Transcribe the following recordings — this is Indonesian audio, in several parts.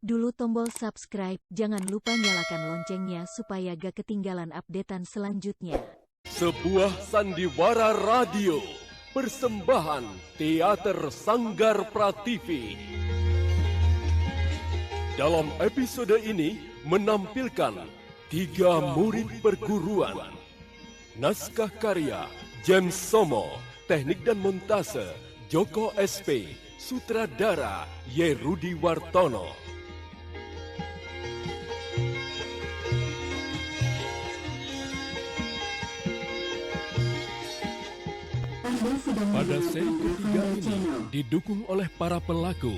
dulu tombol subscribe, jangan lupa nyalakan loncengnya supaya gak ketinggalan updatean selanjutnya. Sebuah sandiwara radio, persembahan Teater Sanggar Prativi. Dalam episode ini menampilkan 3 murid perguruan. Naskah karya James Somo, teknik dan montase Joko SP, sutradara Y. Rudi Wartono. Pada seri ketiga ini didukung oleh para pelaku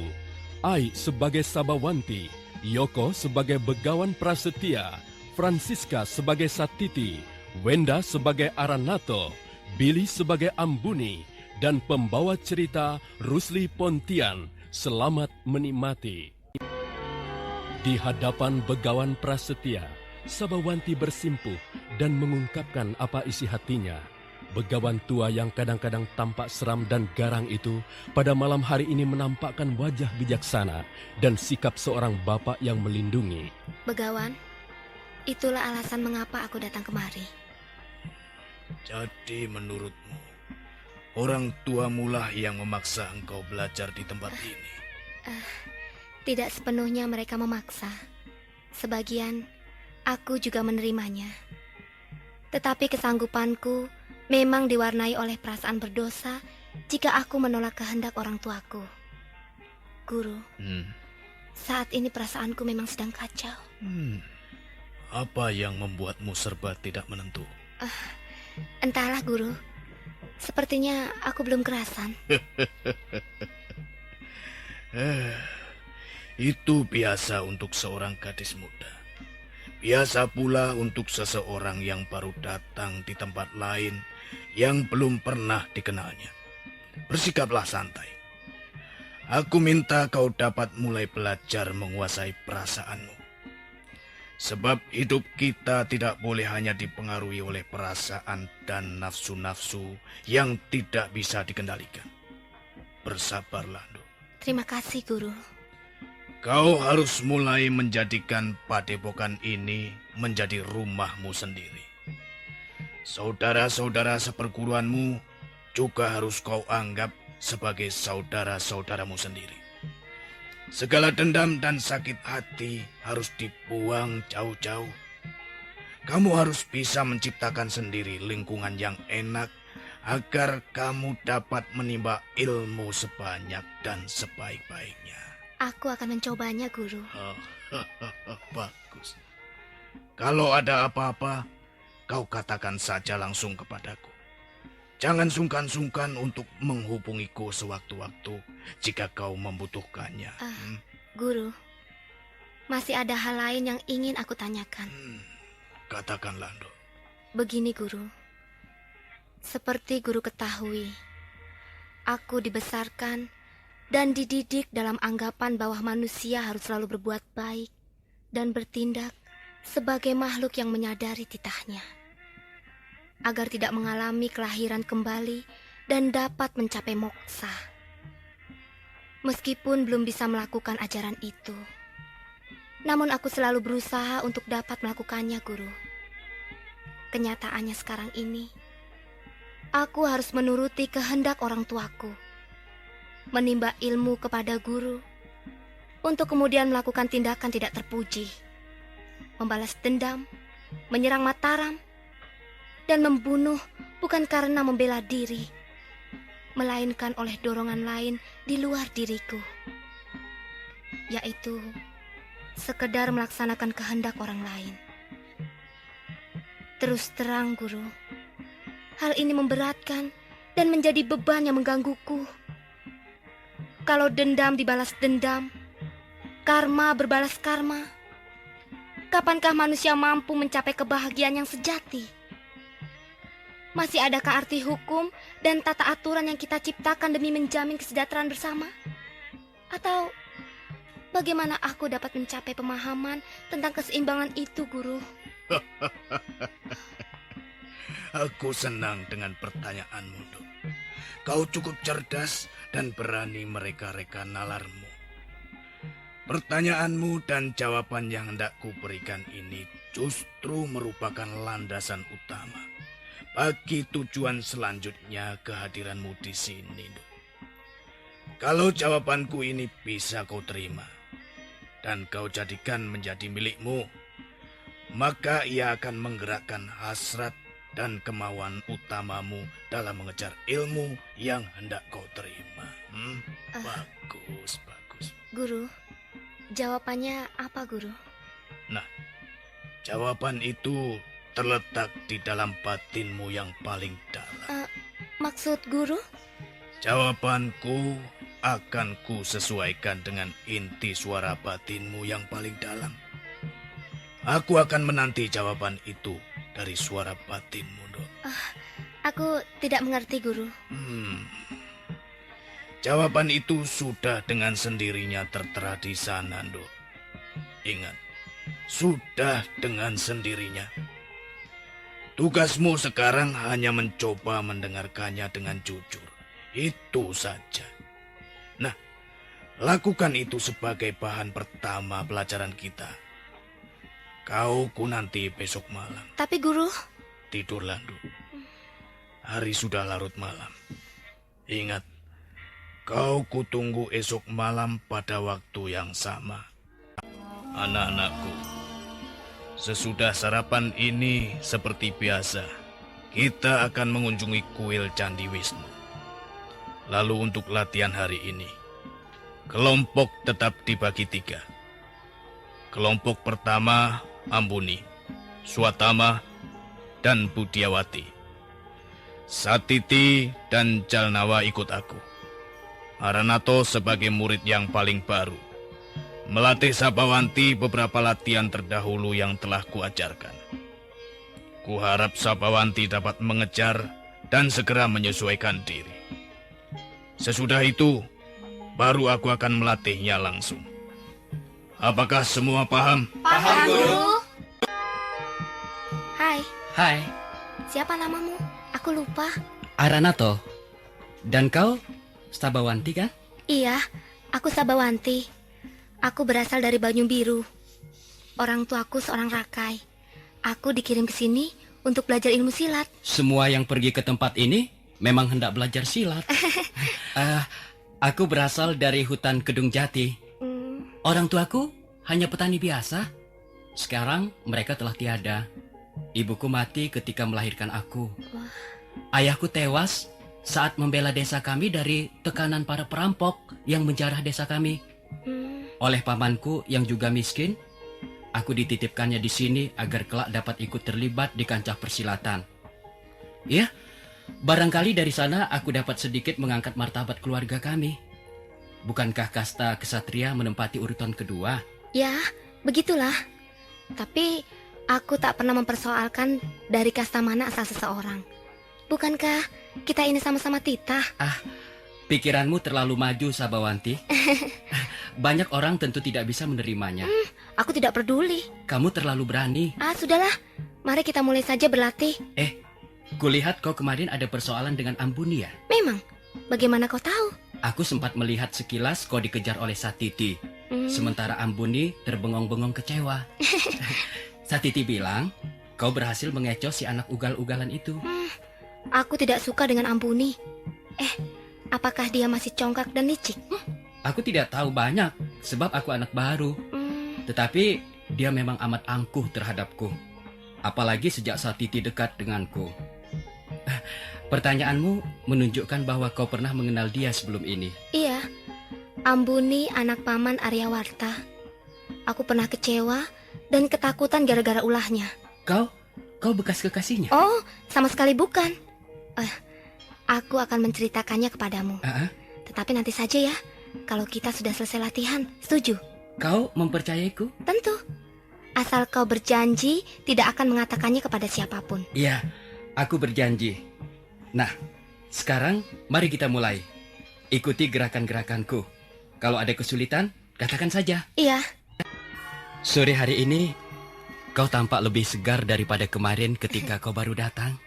Ai sebagai Sabawanti, Yoko sebagai Begawan Prasetya, Francisca sebagai Satiti, Wenda sebagai Aranato, Billy sebagai Ambuni, dan pembawa cerita Rusli Pontian. Selamat menikmati. Di hadapan Begawan Prasetya, Sabawanti bersimpuh dan mengungkapkan apa isi hatinya. Begawan tua yang kadang-kadang tampak seram dan garang itu pada malam hari ini menampakkan wajah bijaksana dan sikap seorang bapak yang melindungi. Begawan, itulah alasan mengapa aku datang kemari. Jadi menurutmu, orang tuamulah yang memaksa engkau belajar di tempat ini? Tidak sepenuhnya mereka memaksa. Sebagian, aku juga menerimanya. Tetapi kesanggupanku memang diwarnai oleh perasaan berdosa jika aku menolak kehendak orang tuaku. Guru, saat ini perasaanku memang sedang kacau. Apa yang membuatmu serba tidak menentu? Entahlah, Guru. Sepertinya aku belum kerasan. Itu biasa untuk seorang gadis muda. Biasa pula untuk seseorang yang baru datang di tempat lain yang belum pernah dikenalnya. Bersikaplah santai. Aku minta kau dapat mulai belajar menguasai perasaanmu. Sebab hidup kita tidak boleh hanya dipengaruhi oleh perasaan dan nafsu-nafsu yang tidak bisa dikendalikan. Bersabarlah, Nduk. Terima kasih, Guru. Kau harus mulai menjadikan padepokan ini menjadi rumahmu sendiri. Saudara-saudara seperguruanmu juga harus kau anggap sebagai saudara-saudaramu sendiri. Segala dendam dan sakit hati harus dibuang jauh-jauh. Kamu harus bisa menciptakan sendiri lingkungan yang enak agar kamu dapat menimba ilmu sebanyak dan sebaik-baiknya. Aku akan mencobanya, Guru. Bagus. Kalau ada apa-apa, kau katakan saja langsung kepadaku. Jangan sungkan-sungkan untuk menghubungiku sewaktu-waktu jika kau membutuhkannya. Guru, masih ada hal lain yang ingin aku tanyakan. Katakanlah, Nduk. Begini, Guru. Seperti Guru ketahui, aku dibesarkan dan dididik dalam anggapan bahwa manusia harus selalu berbuat baik dan bertindak sebagai makhluk yang menyadari titahnya, agar tidak mengalami kelahiran kembali dan dapat mencapai moksa. Meskipun belum bisa melakukan ajaran itu, namun aku selalu berusaha untuk dapat melakukannya, Guru. Kenyataannya sekarang ini, aku harus menuruti kehendak orang tuaku, menimba ilmu kepada guru, untuk kemudian melakukan tindakan tidak terpuji, membalas dendam, menyerang Mataram, dan membunuh bukan karena membela diri, melainkan oleh dorongan lain di luar diriku, yaitu sekedar melaksanakan kehendak orang lain. Terus terang, Guru, hal ini memberatkan dan menjadi beban yang menggangguku. Kalau dendam dibalas dendam, karma berbalas karma, kapankah manusia mampu mencapai kebahagiaan yang sejati? Masih adakah arti hukum dan tata aturan yang kita ciptakan demi menjamin kesejahteraan bersama? Atau bagaimana aku dapat mencapai pemahaman tentang keseimbangan itu, Guru? Aku senang dengan pertanyaanmu, Nduk. Kau cukup cerdas dan berani mereka-reka nalarmu. Pertanyaanmu dan jawaban yang hendak kuberikan ini justru merupakan landasan utama bagi tujuan selanjutnya kehadiranmu di sini, Nduk. Kalau jawabanku ini bisa kau terima dan kau jadikan menjadi milikmu, maka ia akan menggerakkan hasrat dan kemauan utamamu dalam mengejar ilmu yang hendak kau terima. Bagus, bagus. Guru, jawabannya apa, Guru? Nah, jawaban itu terletak di dalam batinmu yang paling dalam. Maksud Guru? Jawabanku akan kusesuaikan dengan inti suara batinmu yang paling dalam. Aku akan menanti jawaban itu dari suara batinmu, Nduk. Aku tidak mengerti, Guru. Jawaban itu sudah dengan sendirinya tertera di sana, Nduk. Ingat, sudah dengan sendirinya. Tugasmu sekarang hanya mencoba mendengarkannya dengan jujur. Itu saja. Nah, lakukan itu sebagai bahan pertama pelajaran kita. Kau ku nanti besok malam. Tapi Guru... Tidurlah, Nduk. Hari sudah larut malam. Ingat, kau kutunggu esok malam pada waktu yang sama. Anak-anakku, sesudah sarapan ini seperti biasa, kita akan mengunjungi kuil Candi Wisnu. Lalu untuk latihan hari ini, kelompok tetap dibagi 3. Kelompok pertama Ambuni, Swatama, dan Budiawati. Satiti dan Jalnawa ikut aku. Aranato sebagai murid yang paling baru, melatih Sabawanti beberapa latihan terdahulu yang telah kuajarkan. Kuharap Sabawanti dapat mengejar dan segera menyesuaikan diri. Sesudah itu, baru aku akan melatihnya langsung. Apakah semua paham? Paham, Guru. Hai, Hai, siapa namamu? Aku lupa. Aranato. Dan kau, Sabawanti kan? Iya, aku Sabawanti. Aku berasal dari Banyu Biru. Orang tuaku seorang rakai. Aku dikirim ke sini untuk belajar ilmu silat. Semua yang pergi ke tempat ini memang hendak belajar silat. Aku berasal dari hutan Kedung Jati. Orang tuaku hanya petani biasa. Sekarang mereka telah tiada. Ibuku mati ketika melahirkan aku. Ayahku tewas saat membela desa kami dari tekanan para perampok yang menjarah desa kami. Oleh pamanku yang juga miskin, aku dititipkannya di sini agar kelak dapat ikut terlibat di kancah persilatan. Ya, barangkali dari sana aku dapat sedikit mengangkat martabat keluarga kami. Bukankah kasta kesatria menempati urutan kedua? Ya, begitulah. Tapi aku tak pernah mempersoalkan dari kasta mana asal seseorang. Bukankah kita ini sama-sama titah? Pikiranmu terlalu maju, Sabawanti. Banyak orang tentu tidak bisa menerimanya. Aku tidak peduli. Kamu terlalu berani. Sudahlah. Mari kita mulai saja berlatih. Kulihat kau kemarin ada persoalan dengan Ambuni ya? Memang? Bagaimana kau tahu? Aku sempat melihat sekilas kau dikejar oleh Satiti. Sementara Ambuni terbengong-bengong kecewa. Satiti bilang, kau berhasil mengecoh si anak ugal-ugalan itu. Aku tidak suka dengan Ambuni. Apakah dia masih congkak dan licik? Aku tidak tahu banyak, sebab aku anak baru. Tetapi dia memang amat angkuh terhadapku. Apalagi sejak Satiti dekat denganku. Pertanyaanmu menunjukkan bahwa kau pernah mengenal dia sebelum ini. Iya, Ambuni anak paman Aryawarta. Aku pernah kecewa dan ketakutan gara-gara ulahnya. Kau bekas kekasihnya? Oh, sama sekali bukan. Aku akan menceritakannya kepadamu. Tetapi nanti saja ya, kalau kita sudah selesai latihan. Setuju? Kau mempercayaiku? Tentu. Asal kau berjanji tidak akan mengatakannya kepada siapapun. Iya, aku berjanji. Nah, sekarang mari kita mulai. Ikuti gerakan-gerakanku. Kalau ada kesulitan, katakan saja. Iya. Sore hari ini, kau tampak lebih segar daripada kemarin ketika kau baru datang.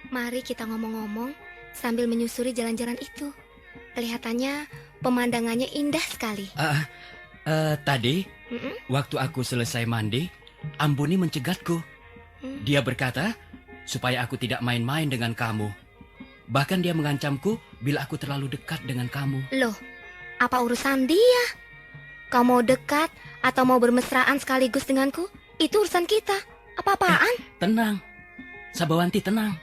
Mari kita ngomong-ngomong sambil menyusuri jalan-jalan itu. Kelihatannya pemandangannya indah sekali. Tadi, waktu aku selesai mandi, Ambuni mencegatku. Dia berkata, supaya aku tidak main-main dengan kamu. Bahkan dia mengancamku bila aku terlalu dekat dengan kamu. Loh, apa urusan dia? Kau mau dekat atau mau bermesraan sekaligus denganku? Itu urusan kita. Apa-apaan? Tenang, Sabawanti, tenang.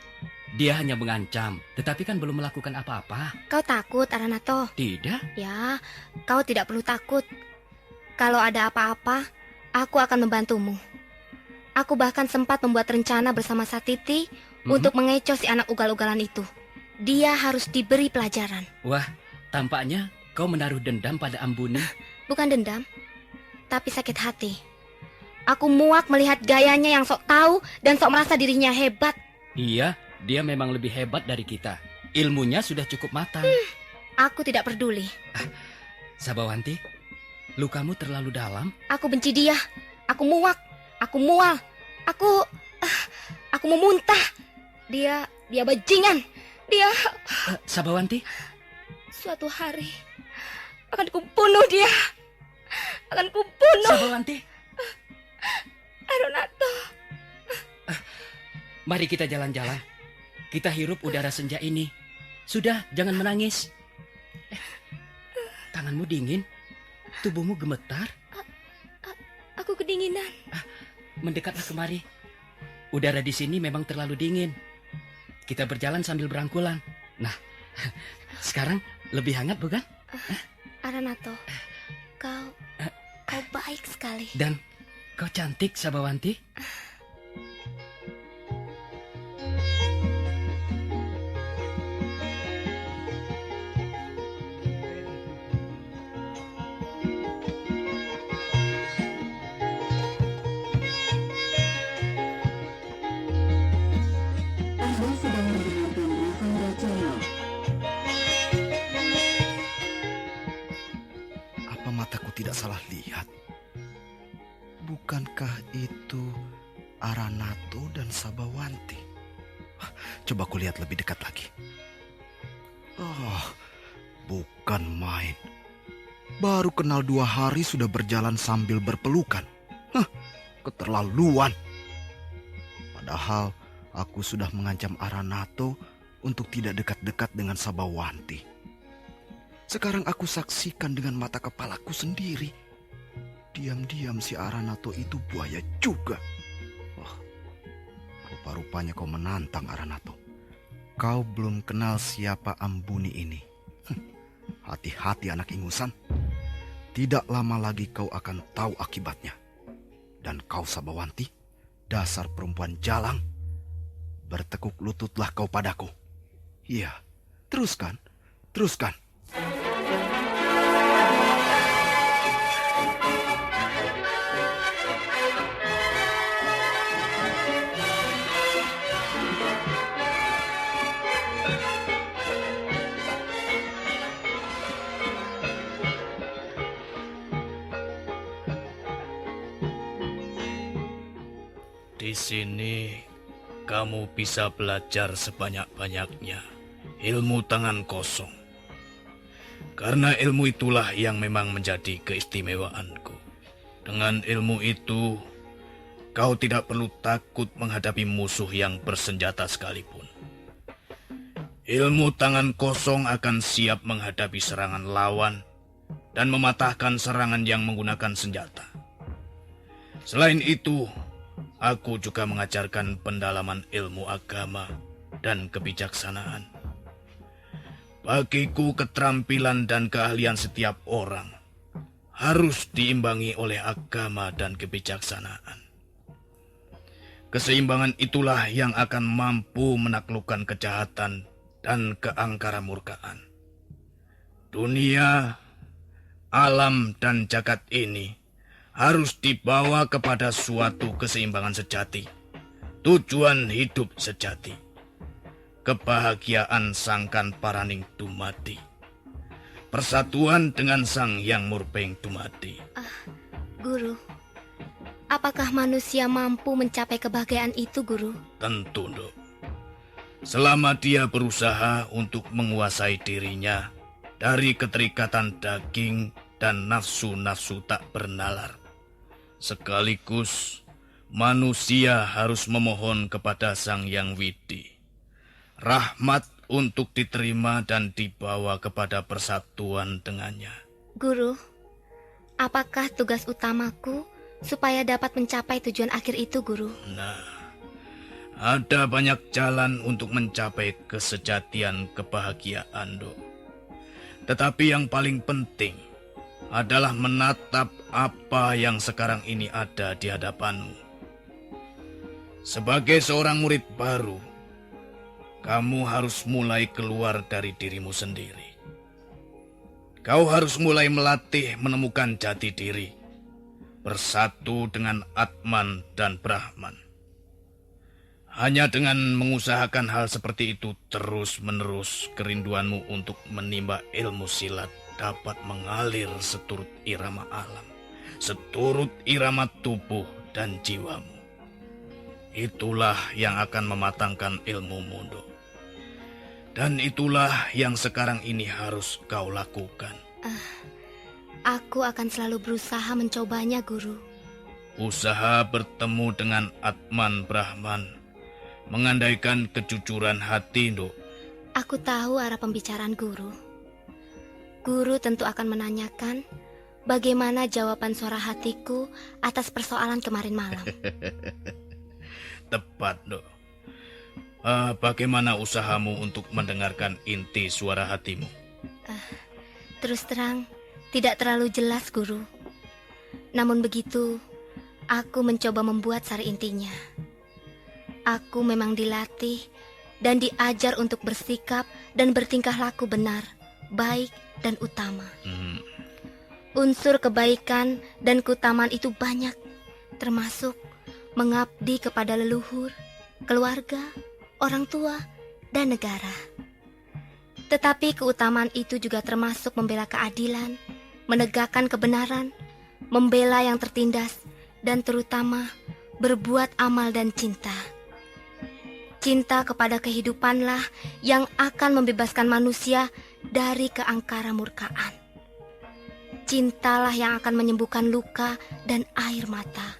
Dia hanya mengancam, tetapi kan belum melakukan apa-apa. Kau takut, Aranato? Tidak? Ya, kau tidak perlu takut. Kalau ada apa-apa, aku akan membantumu. Aku bahkan sempat membuat rencana bersama Satiti untuk mengecoh si anak ugal-ugalan itu. Dia harus diberi pelajaran. Wah, tampaknya kau menaruh dendam pada Ambuni. Bukan dendam, tapi sakit hati. Aku muak melihat gayanya yang sok tahu dan sok merasa dirinya hebat. Iya, dia memang lebih hebat dari kita. Ilmunya sudah cukup matang. Aku tidak peduli. Sabawanti, lukamu terlalu dalam. Aku benci dia. Aku muak. Aku mual. Aku mau muntah. Dia bajingan. Dia Sabawanti, suatu hari akan kubunuh dia. Akan kubunuh. Sabawanti, Aranato. mari kita jalan-jalan. Kita hirup udara senja ini. Sudah, jangan menangis. Tanganmu dingin, tubuhmu gemetar. Aku kedinginan. Mendekatlah kemari. Udara di sini memang terlalu dingin. Kita berjalan sambil berangkulan. Nah, sekarang lebih hangat bukan? Aranato, kau baik sekali. Dan kau cantik, Sabawanti. Apa mataku tidak salah lihat? Bukankah itu Aranato dan Sabawanti? Coba ku lihat lebih dekat lagi. Oh, bukan main. Baru kenal 2 hari sudah berjalan sambil berpelukan. Keterlaluan. Padahal aku sudah mengancam Aranato untuk tidak dekat-dekat dengan Sabawanti. Sekarang aku saksikan dengan mata kepalaku sendiri. Diam-diam si Aranato itu buaya juga. Wah, rupa-rupanya kau menantang, Aranato. Kau belum kenal siapa Ambuni ini. Hati-hati anak ingusan. Tidak lama lagi kau akan tahu akibatnya. Dan kau Sabawanti, dasar perempuan jalang. Bertekuk lututlah kau padaku. Iya, teruskan, teruskan. Di sini kamu bisa belajar sebanyak-banyaknya ilmu tangan kosong. Karena ilmu itulah yang memang menjadi keistimewaanku. Dengan ilmu itu, kau tidak perlu takut menghadapi musuh yang bersenjata sekalipun. Ilmu tangan kosong akan siap menghadapi serangan lawan dan mematahkan serangan yang menggunakan senjata. Selain itu, aku juga mengajarkan pendalaman ilmu agama dan kebijaksanaan. Bagiku, keterampilan dan keahlian setiap orang harus diimbangi oleh agama dan kebijaksanaan. Keseimbangan itulah yang akan mampu menaklukkan kejahatan dan keangkara murkaan. Dunia, alam, dan jagat ini harus dibawa kepada suatu keseimbangan sejati, tujuan hidup sejati, kebahagiaan sangkan paraning dumadi, persatuan dengan sang yang murpeng dumadi. Guru, apakah manusia mampu mencapai kebahagiaan itu, Guru? Tentu, Nduk. Selama dia berusaha untuk menguasai dirinya dari keterikatan daging dan nafsu-nafsu tak bernalar. Sekaligus manusia harus memohon kepada Sang Yang Widi rahmat untuk diterima dan dibawa kepada persatuan dengannya. Guru, apakah tugas utamaku supaya dapat mencapai tujuan akhir itu, Guru? Nah, ada banyak jalan untuk mencapai kesejatian kebahagiaan, Dok. Tetapi yang paling penting adalah menatap apa yang sekarang ini ada di hadapanmu. Sebagai seorang murid baru, kamu harus mulai keluar dari dirimu sendiri. Kau harus mulai melatih menemukan jati diri, bersatu dengan Atman dan Brahman. Hanya dengan mengusahakan hal seperti itu terus-menerus, kerinduanmu untuk menimba ilmu silat dapat mengalir seturut irama alam, seturut irama tubuh dan jiwamu. Itulah yang akan mematangkan ilmumu, Dok. Dan itulah yang sekarang ini harus kau lakukan. Aku akan selalu berusaha mencobanya, Guru. Usaha bertemu dengan Atman Brahman, mengandaikan kejujuran hati, Dok. Aku tahu arah pembicaraan Guru. Guru tentu akan menanyakan bagaimana jawaban suara hatiku atas persoalan kemarin malam. Tepat, Dok. Bagaimana usahamu untuk mendengarkan inti suara hatimu? Terus terang, tidak terlalu jelas, Guru. Namun begitu, aku mencoba membuat sari intinya. Aku memang dilatih dan diajar untuk bersikap dan bertingkah laku benar, baik dan utama. Unsur kebaikan dan keutamaan itu banyak, termasuk mengabdi kepada leluhur, keluarga, orang tua, dan negara. Tetapi keutamaan itu juga termasuk membela keadilan, menegakkan kebenaran, membela yang tertindas, dan terutama berbuat amal dan cinta. Cinta kepada kehidupanlah yang akan membebaskan manusia dari keangkara murkaan. Cintalah yang akan menyembuhkan luka dan air mata.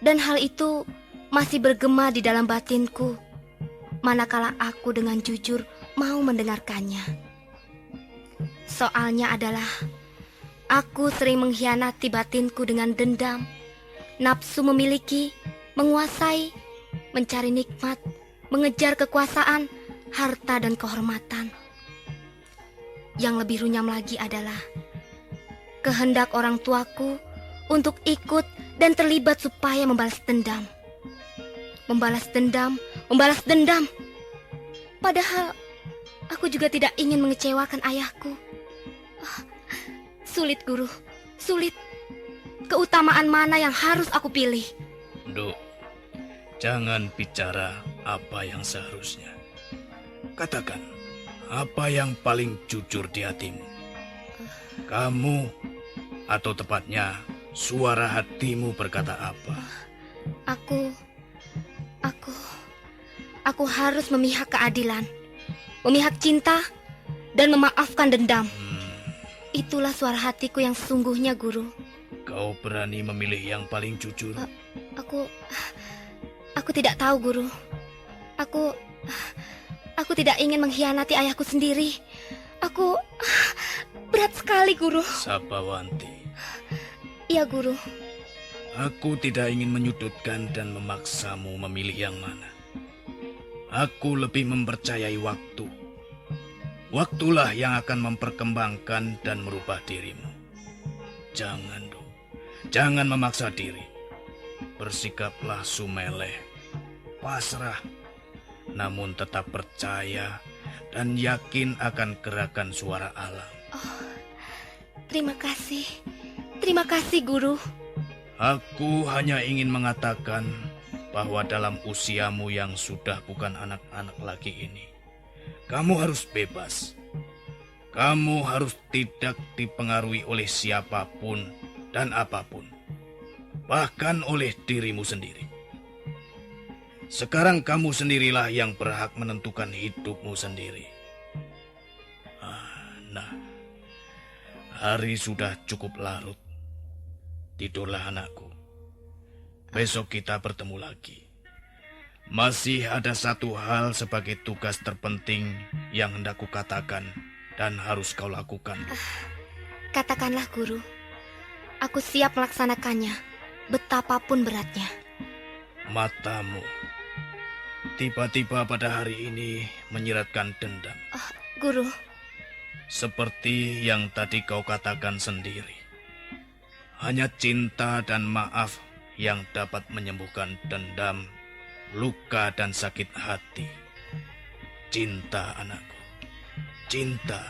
Dan hal itu masih bergema di dalam batinku, manakala aku dengan jujur mau mendengarkannya. Soalnya adalah, aku sering mengkhianati batinku dengan dendam, nafsu memiliki, menguasai, mencari nikmat, mengejar kekuasaan, harta dan kehormatan. Yang lebih runyam lagi adalah kehendak orang tuaku untuk ikut dan terlibat supaya membalas dendam. Membalas dendam. Padahal aku juga tidak ingin mengecewakan ayahku. Sulit, Guru, sulit. Keutamaan mana yang harus aku pilih? Dok, jangan bicara apa yang seharusnya. Katakan apa yang paling jujur di hatimu. Kamu, atau tepatnya suara hatimu berkata apa? Aku harus memihak keadilan, memihak cinta, dan memaafkan dendam. Itulah suara hatiku yang sesungguhnya, Guru. Kau berani memilih yang paling jujur? Aku tidak tahu, Guru. Aku tidak ingin mengkhianati ayahku sendiri. Berat sekali, Guru. Sabawanti. Iya, Guru. Aku tidak ingin menyudutkan dan memaksamu memilih yang mana. Aku lebih mempercayai waktu. Waktulah yang akan memperkembangkan dan merubah dirimu. Jangan, Dok. Jangan memaksa diri. Bersikaplah sumeleh, pasrah, namun tetap percaya dan yakin akan gerakan suara alam. Terima kasih. Terima kasih, Guru. Aku hanya ingin mengatakan bahwa dalam usiamu yang sudah bukan anak-anak lagi ini, kamu harus bebas. Kamu harus tidak dipengaruhi oleh siapapun dan apapun, bahkan oleh dirimu sendiri. Sekarang kamu sendirilah yang berhak menentukan hidupmu sendiri. Nah, Hari sudah cukup larut. Tidurlah anakku. Besok kita bertemu lagi. Masih ada satu hal sebagai tugas terpenting yang hendak kukatakan dan harus kau lakukan. Katakanlah, Guru. Aku siap melaksanakannya, betapapun beratnya. Matamu tiba-tiba pada hari ini menyiratkan dendam. Guru. Seperti yang tadi kau katakan sendiri. Hanya cinta dan maaf yang dapat menyembuhkan dendam, luka dan sakit hati. Cinta, anakku. Cinta.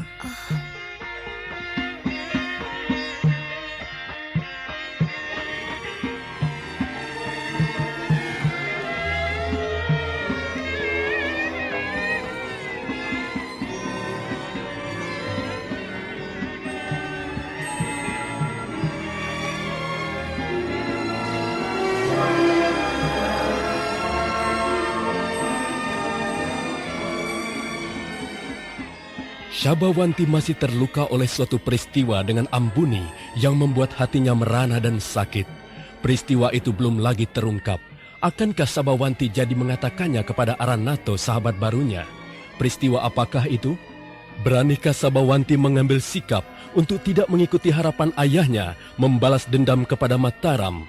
Sabawanti masih terluka oleh suatu peristiwa dengan Ambuni yang membuat hatinya merana dan sakit. Peristiwa itu belum lagi terungkap. Akankah Sabawanti jadi mengatakannya kepada Aranato, sahabat barunya? Peristiwa apakah itu? Beranikah Sabawanti mengambil sikap untuk tidak mengikuti harapan ayahnya membalas dendam kepada Mataram?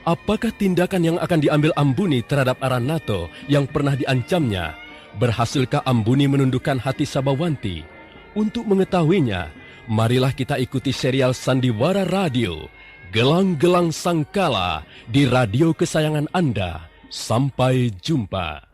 Apakah tindakan yang akan diambil Ambuni terhadap Aranato yang pernah diancamnya? Berhasilkah Ambuni menundukkan hati Sabawanti? Untuk mengetahuinya, marilah kita ikuti serial Sandiwara Radio, Gelang-Gelang Sangkala di radio kesayangan Anda. Sampai jumpa.